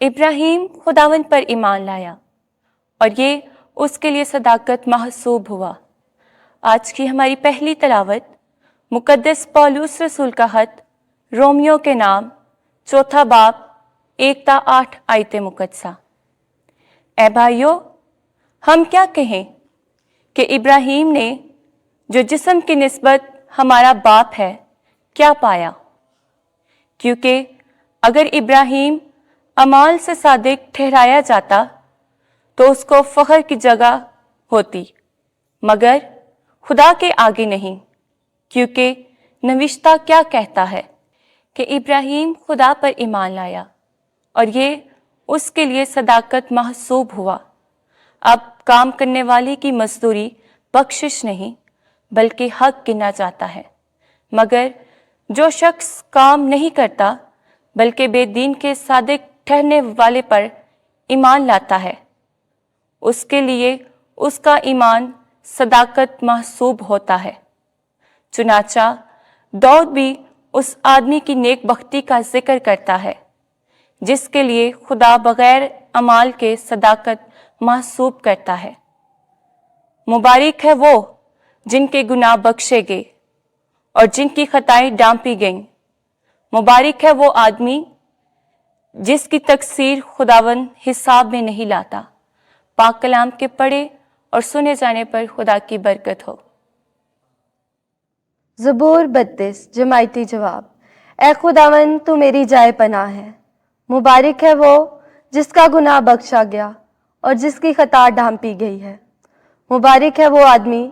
ابراہیم خداوند پر ایمان لایا اور یہ اس کے لیے صداقت محسوب ہوا۔ آج کی ہماری پہلی تلاوت مقدس پولس رسول کا خط رومیو کے نام، چوتھا باب 1 تا 8 آیت مقدسہ۔ اے بھائیو، ہم کیا کہیں کہ ابراہیم نے جو جسم کی نسبت ہمارا باپ ہے کیا پایا؟ کیونکہ اگر ابراہیم اعمال سے صادق ٹھہرایا جاتا تو اس کو فخر کی جگہ ہوتی، مگر خدا کے آگے نہیں، کیونکہ نوشتہ کیا کہتا ہے کہ ابراہیم خدا پر ایمان لایا اور یہ اس کے لیے صداقت محسوب ہوا۔ اب کام کرنے والے کی مزدوری بخشش نہیں بلکہ حق گنا جاتا ہے، مگر جو شخص کام نہیں کرتا بلکہ بے دین کے صادق ٹھہرنے والے پر ایمان لاتا ہے، اس کے لیے اس کا ایمان صداقت محسوب ہوتا ہے۔ چنانچہ داؤد بھی اس آدمی کی نیک بختی کا ذکر کرتا ہے جس کے لیے خدا بغیر اعمال کے صداقت محسوب کرتا ہے۔ مبارک ہے وہ جن کے گناہ بخشے گئے اور جن کی خطائیں ڈانپی گئیں۔ مبارک ہے وہ آدمی جس کی تقصیر خداوند حساب میں نہیں لاتا۔ پاک کلام کے پڑھے اور سنے جانے پر خدا کی برکت ہو۔ زبور 32 جماعتی جواب۔ اے خداوند، تو میری جائے پناہ ہے۔ مبارک ہے وہ جس کا گناہ بخشا گیا اور جس کی خطا ڈھانپی گئی ہے۔ مبارک ہے وہ آدمی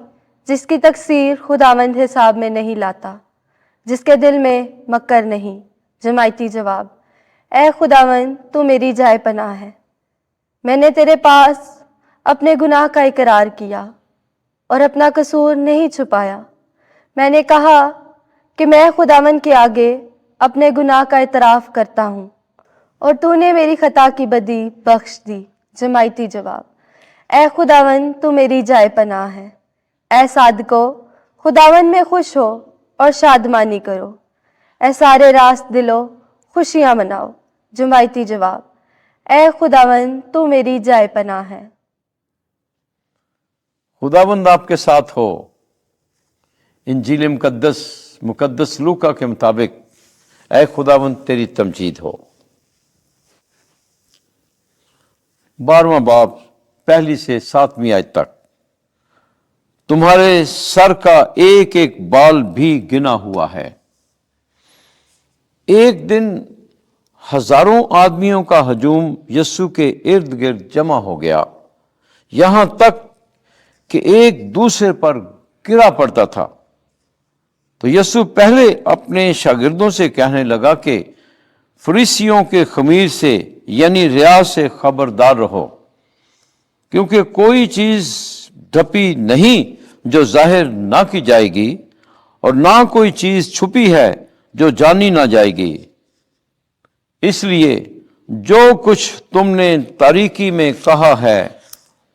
جس کی تقصیر خداوند حساب میں نہیں لاتا، جس کے دل میں مکر نہیں۔ جماعتی جواب۔ اے خداوند، تو میری جائے پناہ ہے۔ میں نے تیرے پاس اپنے گناہ کا اقرار کیا اور اپنا قصور نہیں چھپایا۔ میں نے کہا کہ میں خداوند کے آگے اپنے گناہ کا اعتراف کرتا ہوں اور تو نے میری خطا کی بدی بخش دی۔ جماعتی جواب۔ اے خداوند، تو میری جائے پناہ ہے۔ اے صادقو، خداوند میں خوش ہو اور شادمانی کرو۔ اے سارے راست دلو، خوشیاں مناؤ۔ جماعتی جواب۔ اے خداوند، تو میری جائے پناہ ہے۔ خداوند آپ کے ساتھ ہو۔ انجیل مقدس لوکا کے مطابق اے خداوند تیری تمجید ہو۔ 12واں باب 1 سے 7 آیت تک۔ تمہارے سر کا ایک ایک بال بھی گنا ہوا ہے۔ ایک دن ہزاروں آدمیوں کا ہجوم یسوع کے ارد گرد جمع ہو گیا، یہاں تک کہ ایک دوسرے پر گرا پڑتا تھا۔ تو یسوع پہلے اپنے شاگردوں سے کہنے لگا کہ فریسیوں کے خمیر سے یعنی ریا سے خبردار رہو، کیونکہ کوئی چیز ڈھپی نہیں جو ظاہر نہ کی جائے گی، اور نہ کوئی چیز چھپی ہے جو جانی نہ جائے گی۔ اس لیے جو کچھ تم نے تاریکی میں کہا ہے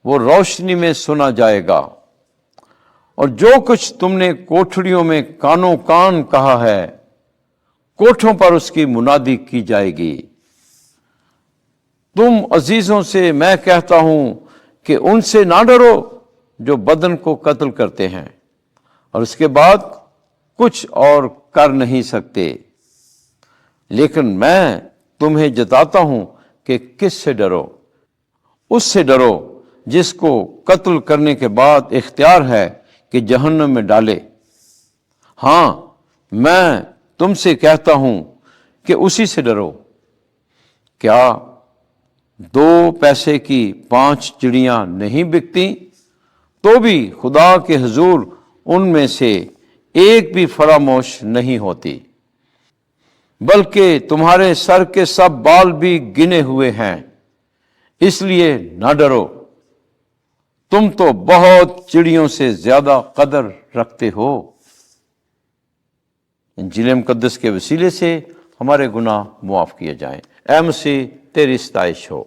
وہ روشنی میں سنا جائے گا، اور جو کچھ تم نے کوٹھڑیوں میں کانوں کان کہا ہے کوٹھوں پر اس کی منادی کی جائے گی۔ تم عزیزوں سے میں کہتا ہوں کہ ان سے نہ ڈرو جو بدن کو قتل کرتے ہیں اور اس کے بعد کچھ اور کر نہیں سکتے، لیکن میں تمہیں جتاتا ہوں کہ کس سے ڈرو۔ اس سے ڈرو جس کو قتل کرنے کے بعد اختیار ہے کہ جہنم میں ڈالے۔ ہاں، میں تم سے کہتا ہوں کہ اسی سے ڈرو۔ کیا 2 پیسے کی 5 چڑیاں نہیں بکتی؟ تو بھی خدا کے حضور ان میں سے ایک بھی فراموش نہیں ہوتی۔ بلکہ تمہارے سر کے سب بال بھی گنے ہوئے ہیں، اس لیے نہ ڈرو، تم تو بہت چڑیوں سے زیادہ قدر رکھتے ہو۔ انجیل مقدس کے وسیلے سے ہمارے گناہ معاف کیے جائیں۔ اے مسیح، تیری ستائش ہو۔